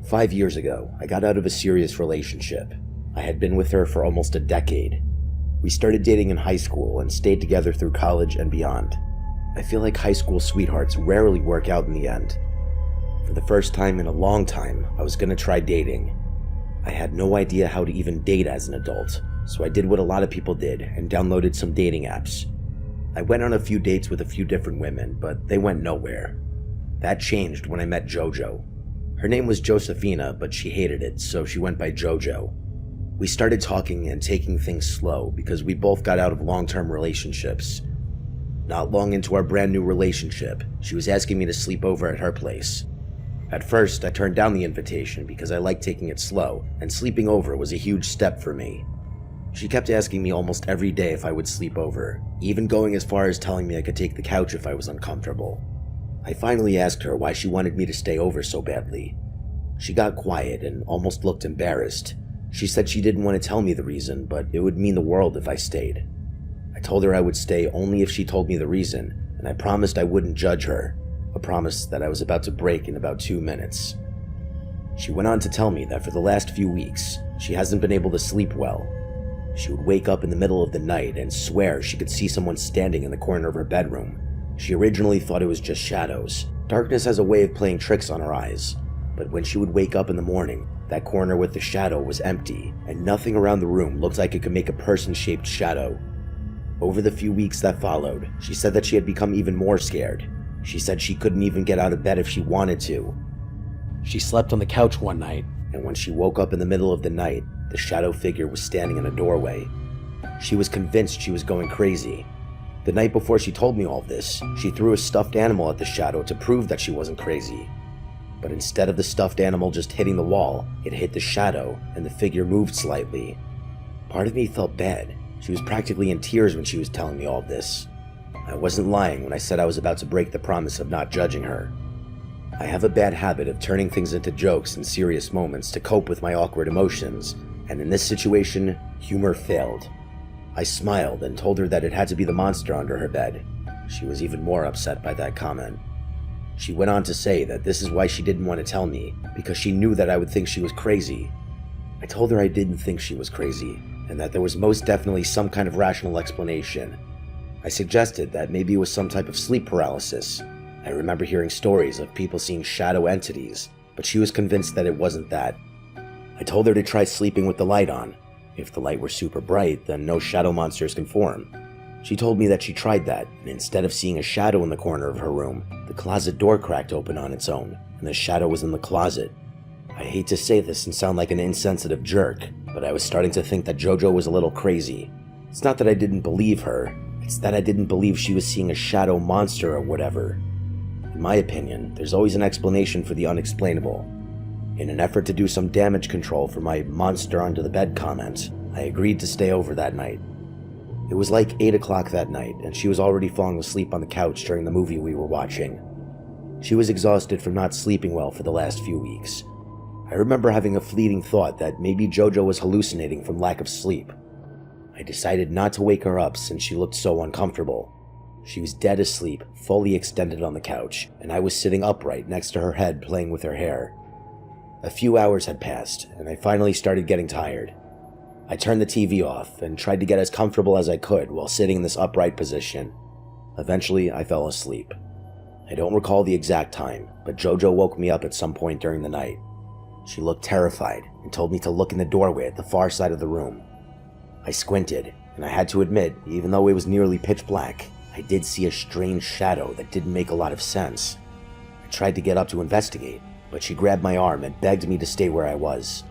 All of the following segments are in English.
5 years ago, I got out of a serious relationship. I had been with her for almost a decade. We started dating in high school and stayed together through college and beyond. I feel like high school sweethearts rarely work out in the end. For the first time in a long time, I was gonna try dating. I had no idea how to even date as an adult, so I did what a lot of people did and downloaded some dating apps. I went on a few dates with a few different women, but they went nowhere. That changed when I met JoJo. Her name was Josephina, but she hated it, so she went by JoJo. We started talking and taking things slow because we both got out of long-term relationships. Not long into our brand new relationship, she was asking me to sleep over at her place. At first, I turned down the invitation because I liked taking it slow, and sleeping over was a huge step for me. She kept asking me almost every day if I would sleep over, even going as far as telling me I could take the couch if I was uncomfortable. I finally asked her why she wanted me to stay over so badly. She got quiet and almost looked embarrassed. She said she didn't want to tell me the reason, but it would mean the world if I stayed. I told her I would stay only if she told me the reason, and I promised I wouldn't judge her, a promise that I was about to break in about 2 minutes. She went on to tell me that for the last few weeks, she hasn't been able to sleep well. She would wake up in the middle of the night and swear she could see someone standing in the corner of her bedroom. She originally thought it was just shadows. Darkness has a way of playing tricks on her eyes, but when she would wake up in the morning, that corner with the shadow was empty, and nothing around the room looked like it could make a person-shaped shadow. Over the few weeks that followed, she said that she had become even more scared. She said she couldn't even get out of bed if she wanted to. She slept on the couch one night, and when she woke up in the middle of the night, the shadow figure was standing in a doorway. She was convinced she was going crazy. The night before she told me all this, she threw a stuffed animal at the shadow to prove that she wasn't crazy. But instead of the stuffed animal just hitting the wall, it hit the shadow, and the figure moved slightly. Part of me felt bad. She was practically in tears when she was telling me all this. I wasn't lying when I said I was about to break the promise of not judging her. I have a bad habit of turning things into jokes in serious moments to cope with my awkward emotions, and in this situation, humor failed. I smiled and told her that it had to be the monster under her bed. She was even more upset by that comment. She went on to say that this is why she didn't want to tell me, because she knew that I would think she was crazy. I told her I didn't think she was crazy, and that there was most definitely some kind of rational explanation. I suggested that maybe it was some type of sleep paralysis. I remember hearing stories of people seeing shadow entities, but she was convinced that it wasn't that. I told her to try sleeping with the light on. If the light were super bright, then no shadow monsters can form. She told me that she tried that, and instead of seeing a shadow in the corner of her room, the closet door cracked open on its own, and the shadow was in the closet. I hate to say this and sound like an insensitive jerk, but I was starting to think that JoJo was a little crazy. It's not that I didn't believe her, it's that I didn't believe she was seeing a shadow monster or whatever. In my opinion, there's always an explanation for the unexplainable. In an effort to do some damage control for my monster under the bed comment, I agreed to stay over that night. It was like 8 o'clock that night, and she was already falling asleep on the couch during the movie we were watching. She was exhausted from not sleeping well for the last few weeks. I remember having a fleeting thought that maybe JoJo was hallucinating from lack of sleep. I decided not to wake her up since she looked so uncomfortable. She was dead asleep, fully extended on the couch, and I was sitting upright next to her head playing with her hair. A few hours had passed, and I finally started getting tired. I turned the TV off and tried to get as comfortable as I could while sitting in this upright position. Eventually, I fell asleep. I don't recall the exact time, but JoJo woke me up at some point during the night. She looked terrified and told me to look in the doorway at the far side of the room. I squinted, and I had to admit, even though it was nearly pitch black, I did see a strange shadow that didn't make a lot of sense. I tried to get up to investigate, but she grabbed my arm and begged me to stay where I was.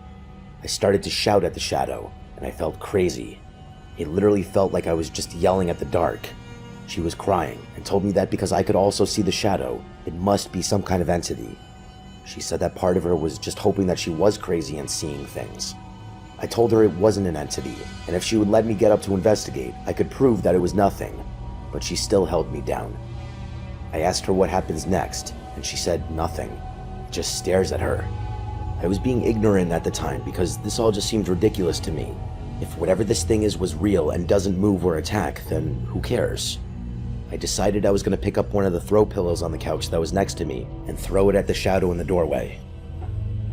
I started to shout at the shadow, and I felt crazy. It literally felt like I was just yelling at the dark. She was crying and told me that because I could also see the shadow, it must be some kind of entity. She said that part of her was just hoping that she was crazy and seeing things. I told her it wasn't an entity, and if she would let me get up to investigate, I could prove that it was nothing, but she still held me down. I asked her what happens next, and she said nothing. It just stares at her. I was being ignorant at the time because this all just seemed ridiculous to me. If whatever this thing is was real and doesn't move or attack, then who cares? I decided I was going to pick up one of the throw pillows on the couch that was next to me and throw it at the shadow in the doorway.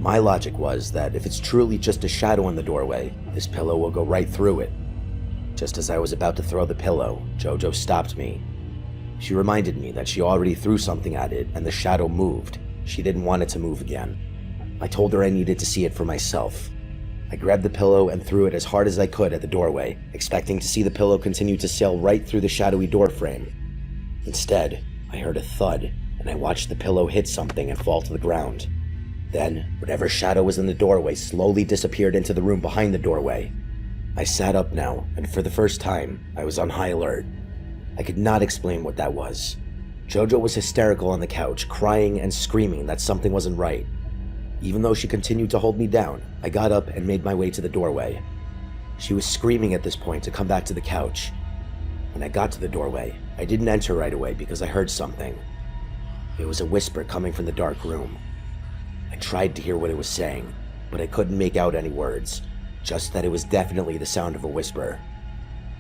My logic was that if it's truly just a shadow in the doorway, this pillow will go right through it. Just as I was about to throw the pillow, JoJo stopped me. She reminded me that she already threw something at it and the shadow moved. She didn't want it to move again. I told her I needed to see it for myself. I grabbed the pillow and threw it as hard as I could at the doorway, expecting to see the pillow continue to sail right through the shadowy door frame. Instead, I heard a thud, and I watched the pillow hit something and fall to the ground. Then, whatever shadow was in the doorway slowly disappeared into the room behind the doorway. I sat up now, and for the first time, I was on high alert. I could not explain what that was. JoJo was hysterical on the couch, crying and screaming that something wasn't right. Even though she continued to hold me down, I got up and made my way to the doorway. She was screaming at this point to come back to the couch. When I got to the doorway, I didn't enter right away because I heard something. It was a whisper coming from the dark room. I tried to hear what it was saying, but I couldn't make out any words, just that it was definitely the sound of a whisper.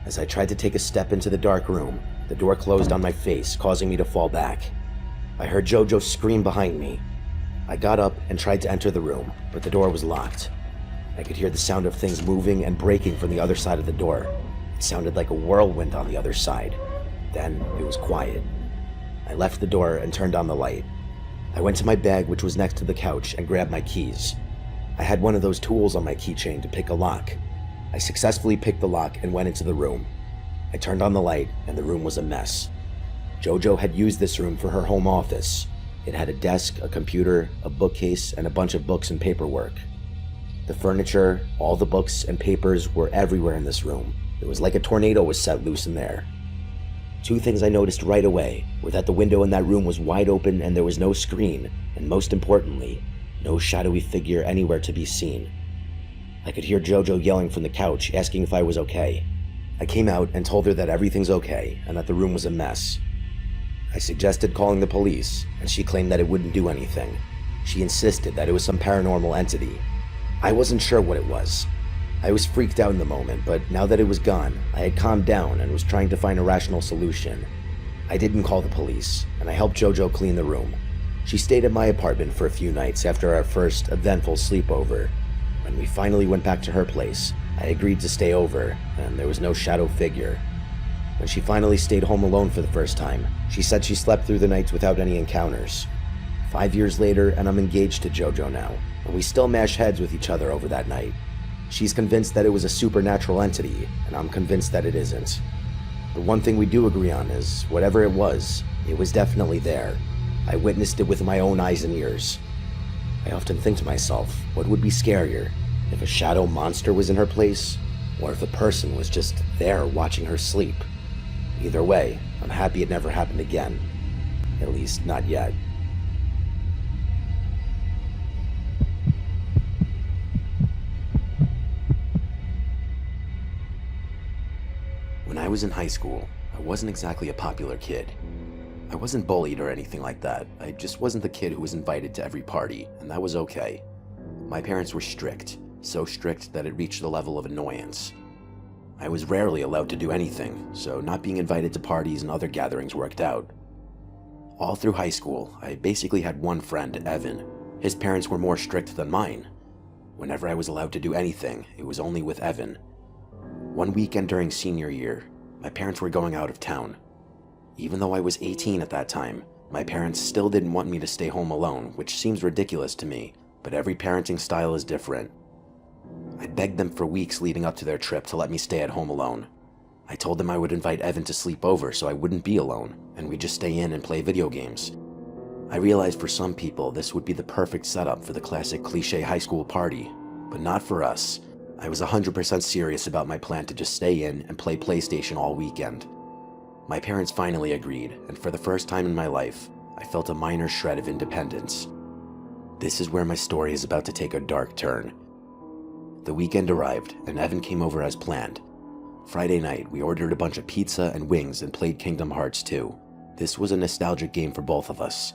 As I tried to take a step into the dark room, the door closed on my face, causing me to fall back. I heard JoJo scream behind me. I got up and tried to enter the room, but the door was locked. I could hear the sound of things moving and breaking from the other side of the door. It sounded like a whirlwind on the other side. Then it was quiet. I left the door and turned on the light. I went to my bag, which was next to the couch, and grabbed my keys. I had one of those tools on my keychain to pick a lock. I successfully picked the lock and went into the room. I turned on the light, and the room was a mess. JoJo had used this room for her home office. It had a desk, a computer, a bookcase, and a bunch of books and paperwork. The furniture, all the books and papers were everywhere in this room. It was like a tornado was set loose in there. Two things I noticed right away were that the window in that room was wide open and there was no screen, and most importantly, no shadowy figure anywhere to be seen. I could hear JoJo yelling from the couch, asking if I was okay. I came out and told her that everything's okay and that the room was a mess. I suggested calling the police, and she claimed that it wouldn't do anything. She insisted that it was some paranormal entity. I wasn't sure what it was. I was freaked out in the moment, but now that it was gone, I had calmed down and was trying to find a rational solution. I didn't call the police, and I helped JoJo clean the room. She stayed at my apartment for a few nights after our first eventful sleepover. When we finally went back to her place, I agreed to stay over, and there was no shadow figure. When she finally stayed home alone for the first time, she said she slept through the nights without any encounters. 5 years later, and I'm engaged to JoJo now, and we still mash heads with each other over that night. She's convinced that it was a supernatural entity, and I'm convinced that it isn't. The one thing we do agree on is, whatever it was definitely there. I witnessed it with my own eyes and ears. I often think to myself, what would be scarier, if a shadow monster was in her place, or if a person was just there watching her sleep? Either way, I'm happy it never happened again. At least, not yet. When I was in high school, I wasn't exactly a popular kid. I wasn't bullied or anything like that. I just wasn't the kid who was invited to every party, and that was okay. My parents were strict, so strict that it reached the level of annoyance. I was rarely allowed to do anything, so not being invited to parties and other gatherings worked out. All through high school, I basically had one friend, Evan. His parents were more strict than mine. Whenever I was allowed to do anything, it was only with Evan. One weekend during senior year, my parents were going out of town. Even though I was 18 at that time, my parents still didn't want me to stay home alone, which seems ridiculous to me, but every parenting style is different. I begged them for weeks leading up to their trip to let me stay at home alone. I told them I would invite Evan to sleep over so I wouldn't be alone, and we'd just stay in and play video games. I realized for some people this would be the perfect setup for the classic cliché high school party, but not for us. I was 100% serious about my plan to just stay in and play PlayStation all weekend. My parents finally agreed, and for the first time in my life, I felt a minor shred of independence. This is where my story is about to take a dark turn. The weekend arrived, and Evan came over as planned. Friday night, we ordered a bunch of pizza and wings and played Kingdom Hearts 2. This was a nostalgic game for both of us.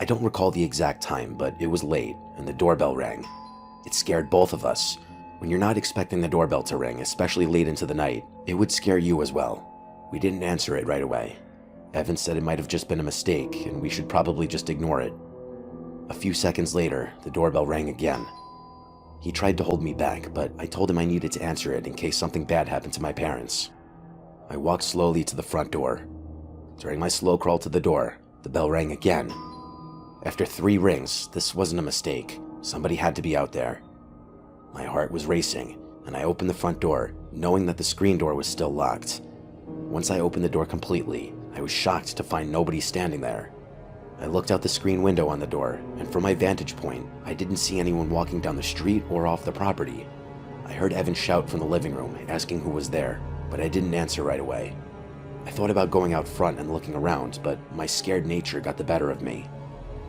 I don't recall the exact time, but it was late, and the doorbell rang. It scared both of us. When you're not expecting the doorbell to ring, especially late into the night, it would scare you as well. We didn't answer it right away. Evan said it might have just been a mistake, and we should probably just ignore it. A few seconds later, the doorbell rang again. He tried to hold me back, but I told him I needed to answer it in case something bad happened to my parents. I walked slowly to the front door. During my slow crawl to the door, the bell rang again. After 3 rings, this wasn't a mistake. Somebody had to be out there. My heart was racing, and I opened the front door, knowing that the screen door was still locked. Once I opened the door completely, I was shocked to find nobody standing there. I looked out the screen window on the door, and from my vantage point, I didn't see anyone walking down the street or off the property. I heard Evan shout from the living room, asking who was there, but I didn't answer right away. I thought about going out front and looking around, but my scared nature got the better of me.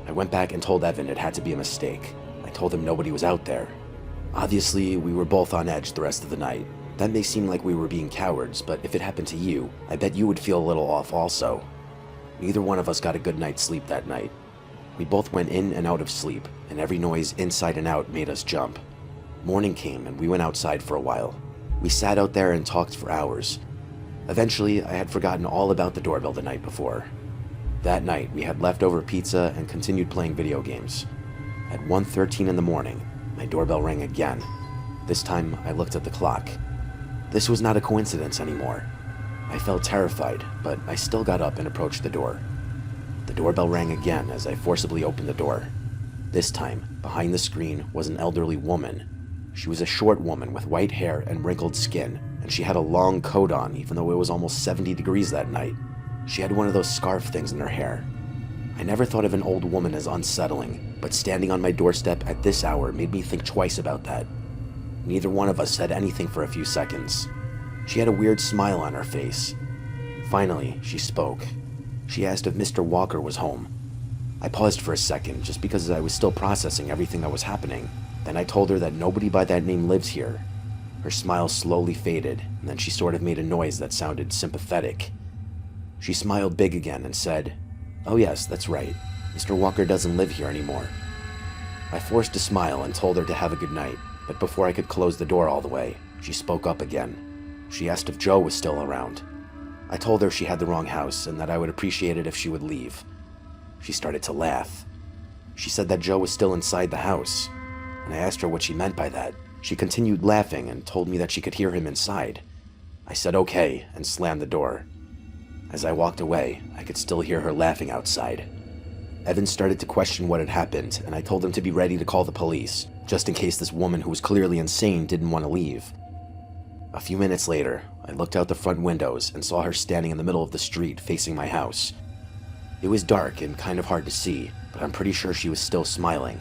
I went back and told Evan it had to be a mistake. I told him nobody was out there. Obviously, we were both on edge the rest of the night. That may seem like we were being cowards, but if it happened to you, I bet you would feel a little off also. Neither one of us got a good night's sleep that night. We both went in and out of sleep, and every noise inside and out made us jump. Morning came and we went outside for a while. We sat out there and talked for hours. Eventually, I had forgotten all about the doorbell the night before. That night, we had leftover pizza and continued playing video games. At 1:13 in the morning, my doorbell rang again. This time, I looked at the clock. This was not a coincidence anymore. I felt terrified, but I still got up and approached the door. The doorbell rang again as I forcibly opened the door. This time, behind the screen was an elderly woman. She was a short woman with white hair and wrinkled skin, and she had a long coat on even though it was almost 70 degrees that night. She had one of those scarf things in her hair. I never thought of an old woman as unsettling, but standing on my doorstep at this hour made me think twice about that. Neither one of us said anything for a few seconds. She had a weird smile on her face. Finally, she spoke. She asked if Mr. Walker was home. I paused for a second, just because I was still processing everything that was happening. Then I told her that nobody by that name lives here. Her smile slowly faded, and then she sort of made a noise that sounded sympathetic. She smiled big again and said, "Oh yes, that's right. Mr. Walker doesn't live here anymore." I forced a smile and told her to have a good night, but before I could close the door all the way, she spoke up again. She asked if Joe was still around. I told her she had the wrong house and that I would appreciate it if she would leave. She started to laugh. She said that Joe was still inside the house, and I asked her what she meant by that. She continued laughing and told me that she could hear him inside. I said okay and slammed the door. As I walked away, I could still hear her laughing outside. Evan started to question what had happened, and I told him to be ready to call the police, just in case this woman who was clearly insane didn't want to leave. A few minutes later, I looked out the front windows and saw her standing in the middle of the street facing my house. It was dark and kind of hard to see, but I'm pretty sure she was still smiling.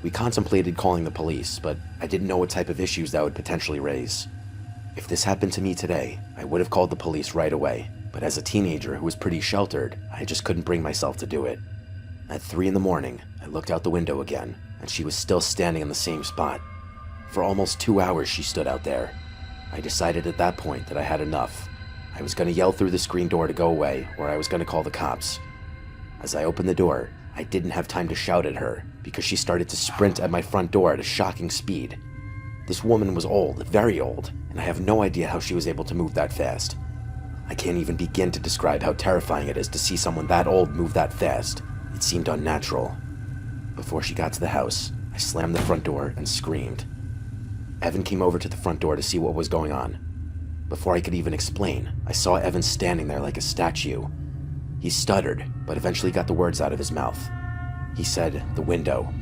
We contemplated calling the police, but I didn't know what type of issues that would potentially raise. If this happened to me today, I would have called the police right away, but as a teenager who was pretty sheltered, I just couldn't bring myself to do it. At 3 in the morning, I looked out the window again, and she was still standing in the same spot. For almost 2 hours she stood out there. I decided at that point that I had enough. I was going to yell through the screen door to go away, or I was going to call the cops. As I opened the door, I didn't have time to shout at her, because she started to sprint at my front door at a shocking speed. This woman was old, very old, and I have no idea how she was able to move that fast. I can't even begin to describe how terrifying it is to see someone that old move that fast. It seemed unnatural. Before she got to the house, I slammed the front door and screamed. Evan came over to the front door to see what was going on. Before I could even explain, I saw Evan standing there like a statue. He stuttered, but eventually got the words out of his mouth. He said, "The window."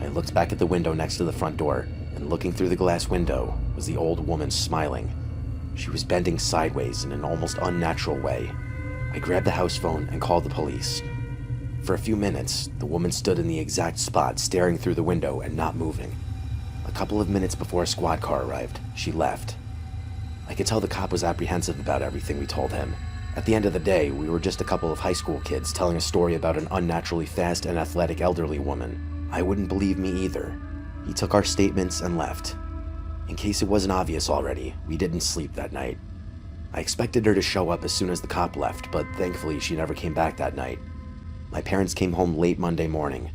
I looked back at the window next to the front door, and looking through the glass window was the old woman smiling. She was bending sideways in an almost unnatural way. I grabbed the house phone and called the police. For a few minutes, the woman stood in the exact spot, staring through the window and not moving. A couple of minutes before a squad car arrived, she left. I could tell the cop was apprehensive about everything we told him. At the end of the day, we were just a couple of high school kids telling a story about an unnaturally fast and athletic elderly woman. I wouldn't believe me either. He took our statements and left. In case it wasn't obvious already, we didn't sleep that night. I expected her to show up as soon as the cop left, but thankfully she never came back that night. My parents came home late Monday morning.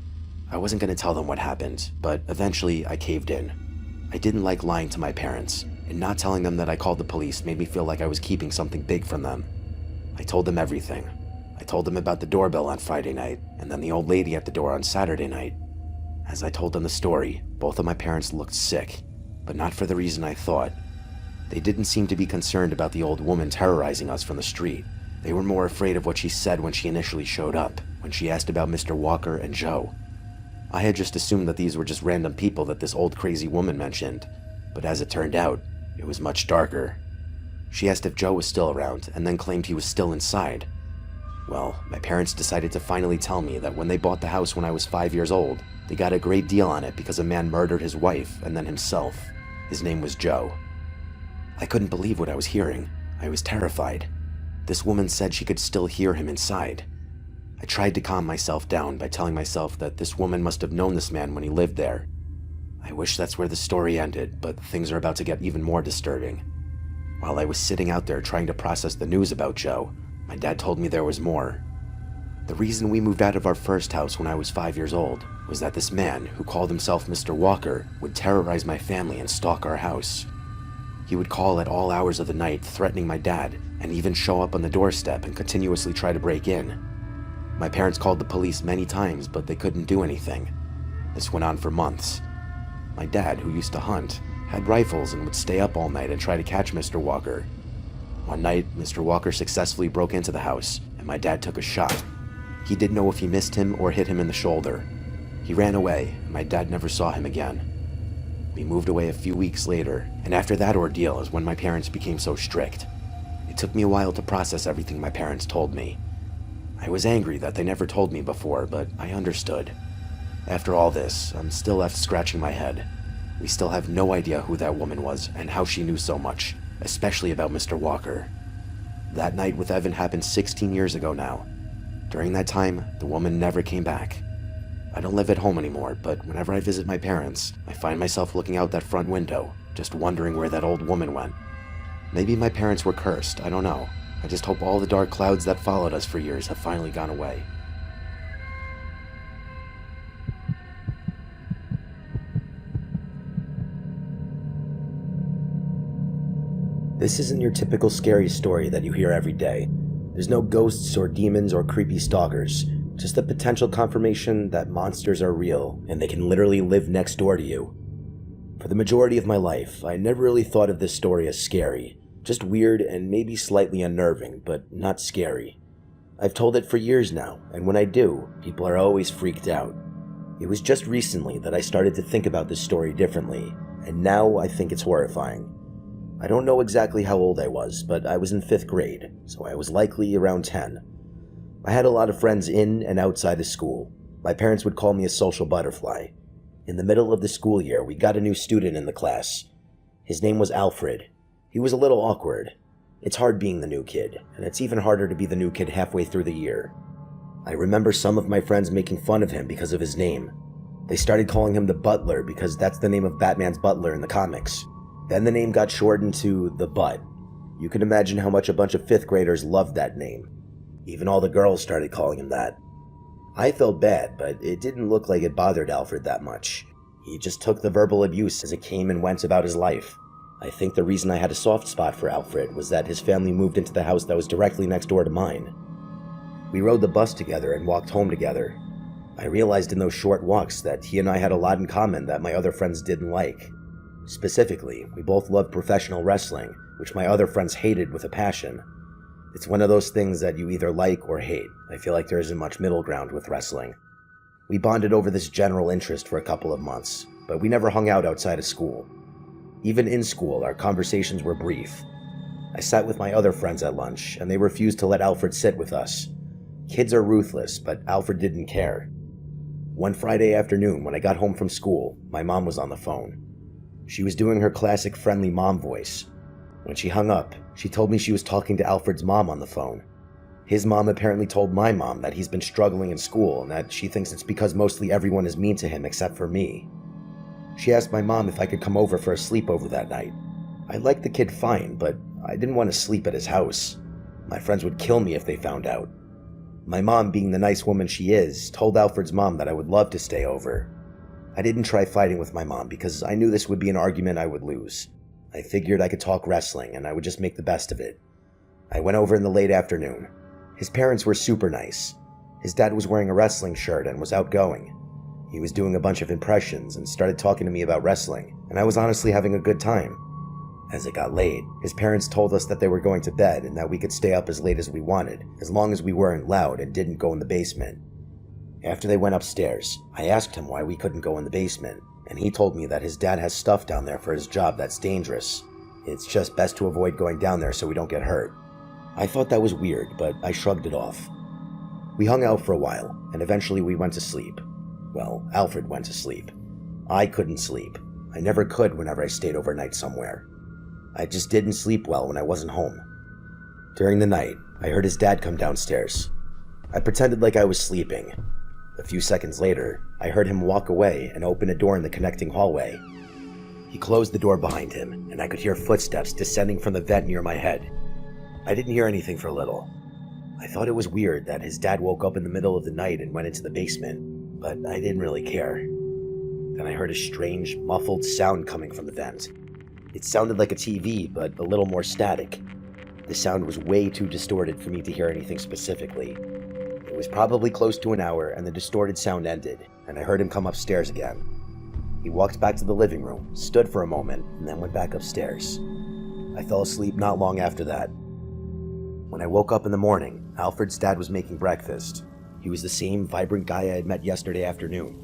I wasn't going to tell them what happened, but eventually I caved in. I didn't like lying to my parents, and not telling them that I called the police made me feel like I was keeping something big from them. I told them everything. I told them about the doorbell on Friday night, and then the old lady at the door on Saturday night. As I told them the story, both of my parents looked sick, but not for the reason I thought. They didn't seem to be concerned about the old woman terrorizing us from the street. They were more afraid of what she said when she initially showed up, when she asked about Mr. Walker and Joe. I had just assumed that these were just random people that this old crazy woman mentioned, but as it turned out, it was much darker. She asked if Joe was still around, and then claimed he was still inside. Well, my parents decided to finally tell me that when they bought the house when I was 5 years old, they got a great deal on it because a man murdered his wife and then himself. His name was Joe. I couldn't believe what I was hearing. I was terrified. This woman said she could still hear him inside. I tried to calm myself down by telling myself that this woman must have known this man when he lived there. I wish that's where the story ended, but things are about to get even more disturbing. While I was sitting out there trying to process the news about Joe, my dad told me there was more. The reason we moved out of our first house when I was 5 years old was that this man, who called himself Mr. Walker, would terrorize my family and stalk our house. He would call at all hours of the night, threatening my dad, and even show up on the doorstep and continuously try to break in. My parents called the police many times, but they couldn't do anything. This went on for months. My dad, who used to hunt, had rifles and would stay up all night and try to catch Mr. Walker. One night, Mr. Walker successfully broke into the house, and my dad took a shot. He didn't know if he missed him or hit him in the shoulder. He ran away, and my dad never saw him again. We moved away a few weeks later, and after that ordeal is when my parents became so strict. It took me a while to process everything my parents told me. I was angry that they never told me before, but I understood. After all this, I'm still left scratching my head. We still have no idea who that woman was and how she knew so much, especially about Mr. Walker. That night with Evan happened 16 years ago now. During that time, the woman never came back. I don't live at home anymore, but whenever I visit my parents, I find myself looking out that front window, just wondering where that old woman went. Maybe my parents were cursed, I don't know. I just hope all the dark clouds that followed us for years have finally gone away. This isn't your typical scary story that you hear every day. There's no ghosts or demons or creepy stalkers, just the potential confirmation that monsters are real and they can literally live next door to you. For the majority of my life, I never really thought of this story as scary. Just weird and maybe slightly unnerving, but not scary. I've told it for years now, and when I do, people are always freaked out. It was just recently that I started to think about this story differently, and now I think it's horrifying. I don't know exactly how old I was, but I was in 5th grade, so I was likely around 10. I had a lot of friends in and outside of school. My parents would call me a social butterfly. In the middle of the school year, we got a new student in the class. His name was Alfred. He was a little awkward. It's hard being the new kid, and it's even harder to be the new kid halfway through the year. I remember some of my friends making fun of him because of his name. They started calling him the Butler because that's the name of Batman's butler in the comics. Then the name got shortened to the Butt. You can imagine how much a bunch of 5th graders loved that name. Even all the girls started calling him that. I felt bad, but it didn't look like it bothered Alfred that much. He just took the verbal abuse as it came and went about his life. I think the reason I had a soft spot for Alfred was that his family moved into the house that was directly next door to mine. We rode the bus together and walked home together. I realized in those short walks that he and I had a lot in common that my other friends didn't like. Specifically, we both loved professional wrestling, which my other friends hated with a passion. It's one of those things that you either like or hate. I feel like there isn't much middle ground with wrestling. We bonded over this general interest for a couple of months, but we never hung out outside of school. Even in school, our conversations were brief. I sat with my other friends at lunch, and they refused to let Alfred sit with us. Kids are ruthless, but Alfred didn't care. One Friday afternoon, when I got home from school, my mom was on the phone. She was doing her classic friendly mom voice. When she hung up, she told me she was talking to Alfred's mom on the phone. His mom apparently told my mom that he's been struggling in school and that she thinks it's because mostly everyone is mean to him except for me. She asked my mom if I could come over for a sleepover that night. I liked the kid fine, but I didn't want to sleep at his house. My friends would kill me if they found out. My mom, being the nice woman she is, told Alfred's mom that I would love to stay over. I didn't try fighting with my mom because I knew this would be an argument I would lose. I figured I could talk wrestling and I would just make the best of it. I went over in the late afternoon. His parents were super nice. His dad was wearing a wrestling shirt and was outgoing. He was doing a bunch of impressions and started talking to me about wrestling, and I was honestly having a good time. As it got late, his parents told us that they were going to bed and that we could stay up as late as we wanted, as long as we weren't loud and didn't go in the basement. After they went upstairs, I asked him why we couldn't go in the basement, and he told me that his dad has stuff down there for his job that's dangerous. It's just best to avoid going down there so we don't get hurt. I thought that was weird, but I shrugged it off. We hung out for a while, and eventually we went to sleep. Well, Alfred went to sleep. I couldn't sleep. I never could whenever I stayed overnight somewhere. I just didn't sleep well when I wasn't home. During the night, I heard his dad come downstairs. I pretended like I was sleeping. A few seconds later, I heard him walk away and open a door in the connecting hallway. He closed the door behind him, and I could hear footsteps descending from the vent near my head. I didn't hear anything for a little. I thought it was weird that his dad woke up in the middle of the night and went into the basement, but I didn't really care. Then I heard a strange, muffled sound coming from the vent. It sounded like a TV, but a little more static. The sound was way too distorted for me to hear anything specifically. It was probably close to an hour, and the distorted sound ended, and I heard him come upstairs again. He walked back to the living room, stood for a moment, and then went back upstairs. I fell asleep not long after that. When I woke up in the morning, Alfred's dad was making breakfast. He was the same vibrant guy I had met yesterday afternoon.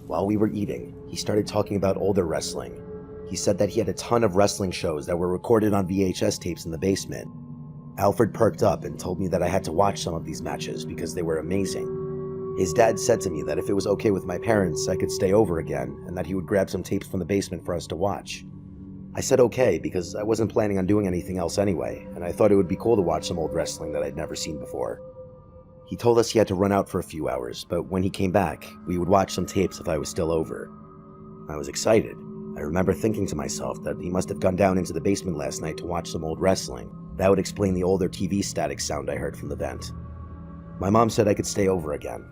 While we were eating, he started talking about older wrestling. He said that he had a ton of wrestling shows that were recorded on VHS tapes in the basement. Alfred perked up and told me that I had to watch some of these matches because they were amazing. His dad said to me that if it was okay with my parents, I could stay over again, and that he would grab some tapes from the basement for us to watch. I said okay because I wasn't planning on doing anything else anyway, and I thought it would be cool to watch some old wrestling that I'd never seen before. He told us he had to run out for a few hours, but when he came back, we would watch some tapes if I was still over. I was excited. I remember thinking to myself that he must have gone down into the basement last night to watch some old wrestling. That would explain the older TV static sound I heard from the vent. My mom said I could stay over again.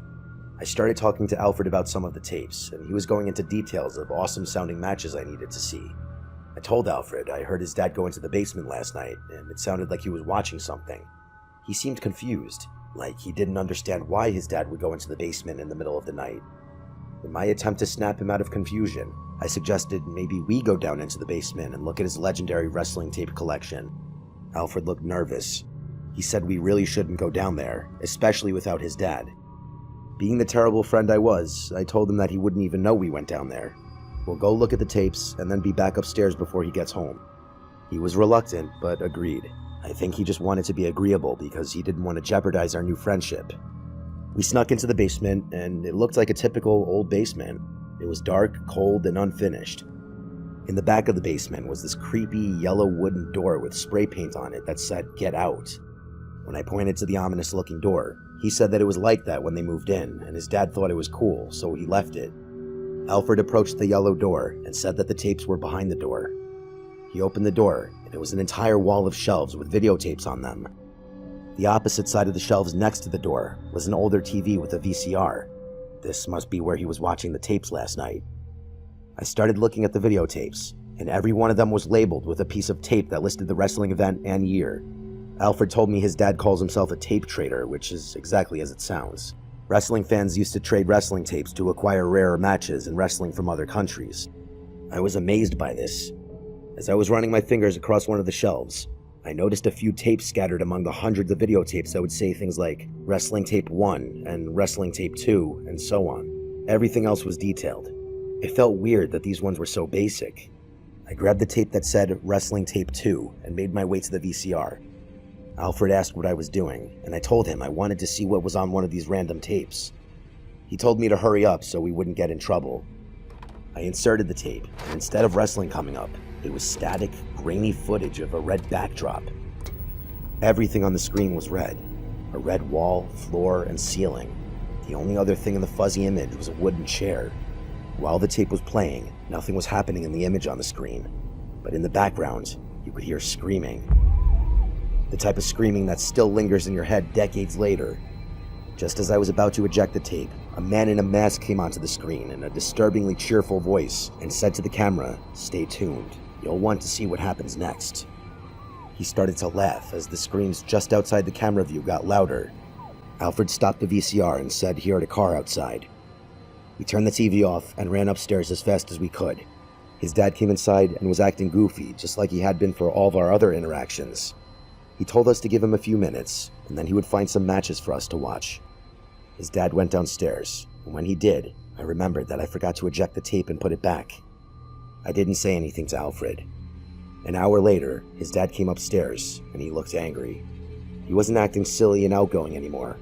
I started talking to Alfred about some of the tapes, and he was going into details of awesome-sounding matches I needed to see. I told Alfred I heard his dad go into the basement last night, and it sounded like he was watching something. He seemed confused, like he didn't understand why his dad would go into the basement in the middle of the night. In my attempt to snap him out of confusion, I suggested maybe we go down into the basement and look at his legendary wrestling tape collection. Alfred looked nervous. He said we really shouldn't go down there, especially without his dad. Being the terrible friend I was, I told him that he wouldn't even know we went down there. We'll go look at the tapes and then be back upstairs before he gets home. He was reluctant, but agreed. I think he just wanted to be agreeable because he didn't want to jeopardize our new friendship. We snuck into the basement, and it looked like a typical old basement. It was dark, cold, and unfinished. In the back of the basement was this creepy yellow wooden door with spray paint on it that said, "Get out." When I pointed to the ominous-looking door, he said that it was like that when they moved in, and his dad thought it was cool, so he left it. Alfred approached the yellow door and said that the tapes were behind the door. He opened the door, and it was an entire wall of shelves with videotapes on them. The opposite side of the shelves next to the door was an older TV with a VCR. This must be where he was watching the tapes last night. I started looking at the videotapes, and every one of them was labeled with a piece of tape that listed the wrestling event and year. Alfred told me his dad calls himself a tape trader, which is exactly as it sounds. Wrestling fans used to trade wrestling tapes to acquire rarer matches and wrestling from other countries. I was amazed by this. As I was running my fingers across one of the shelves, I noticed a few tapes scattered among the hundreds of videotapes that would say things like Wrestling Tape 1 and Wrestling Tape 2 and so on. Everything else was detailed. It felt weird that these ones were so basic. I grabbed the tape that said Wrestling Tape 2 and made my way to the VCR. Alfred asked what I was doing, and I told him I wanted to see what was on one of these random tapes. He told me to hurry up so we wouldn't get in trouble. I inserted the tape, and instead of wrestling coming up, it was static, grainy footage of a red backdrop. Everything on the screen was red. A red wall, floor, and ceiling. The only other thing in the fuzzy image was a wooden chair. While the tape was playing, nothing was happening in the image on the screen. But in the background, you could hear screaming. The type of screaming that still lingers in your head decades later. Just as I was about to eject the tape, a man in a mask came onto the screen in a disturbingly cheerful voice and said to the camera, "Stay tuned. You'll want to see what happens next." He started to laugh as the screams just outside the camera view got louder, Alfred stopped the VCR and said he heard a car outside. We turned the TV off and ran upstairs as fast as we could. His dad came inside and was acting goofy, just like he had been for all of our other interactions. He told us to give him a few minutes, and then he would find some matches for us to watch. His dad went downstairs, and when he did, I remembered that I forgot to eject the tape and put it back. I didn't say anything to Alfred. An hour later, his dad came upstairs, and he looked angry. He wasn't acting silly and outgoing anymore.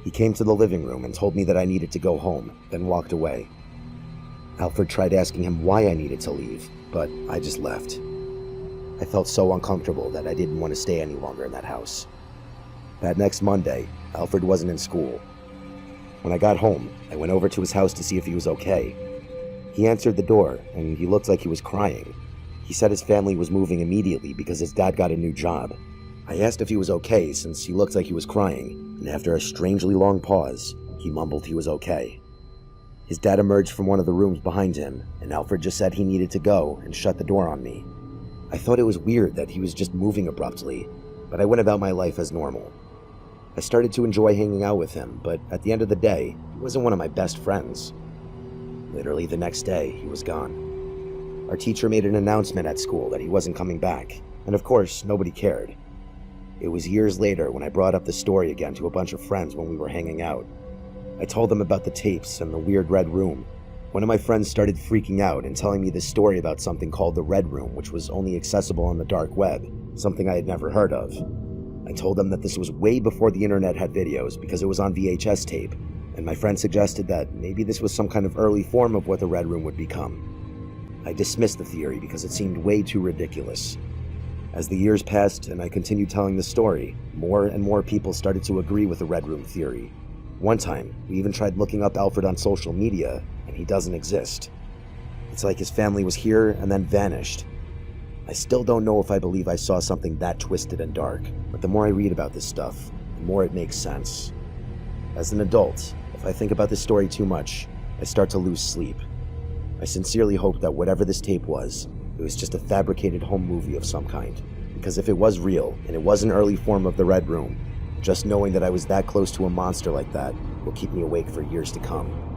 He came to the living room and told me that I needed to go home, then walked away. Alfred tried asking him why I needed to leave, but I just left. I felt so uncomfortable that I didn't want to stay any longer in that house. That next Monday, Alfred wasn't in school. When I got home, I went over to his house to see if he was okay. He answered the door, and he looked like he was crying. He said his family was moving immediately because his dad got a new job. I asked if he was okay since he looked like he was crying, and after a strangely long pause, he mumbled he was okay. His dad emerged from one of the rooms behind him, and Alfred just said he needed to go and shut the door on me. I thought it was weird that he was just moving abruptly, but I went about my life as normal. I started to enjoy hanging out with him, but at the end of the day, he wasn't one of my best friends. Literally the next day, he was gone. Our teacher made an announcement at school that he wasn't coming back, and of course, nobody cared. It was years later when I brought up the story again to a bunch of friends when we were hanging out. I told them about the tapes and the weird red room. One of my friends started freaking out and telling me this story about something called the Red Room, which was only accessible on the dark web, something I had never heard of. I told them that this was way before the internet had videos because it was on VHS tape, and my friend suggested that maybe this was some kind of early form of what the Red Room would become. I dismissed the theory because it seemed way too ridiculous. As the years passed and I continued telling the story, more and more people started to agree with the Red Room theory. One time, we even tried looking up Alfred on social media, and he doesn't exist. It's like his family was here and then vanished. I still don't know if I believe I saw something that twisted and dark, but the more I read about this stuff, the more it makes sense. As an adult, if I think about this story too much, I start to lose sleep. I sincerely hope that whatever this tape was, it was just a fabricated home movie of some kind. Because if it was real, and it was an early form of the Red Room, just knowing that I was that close to a monster like that will keep me awake for years to come.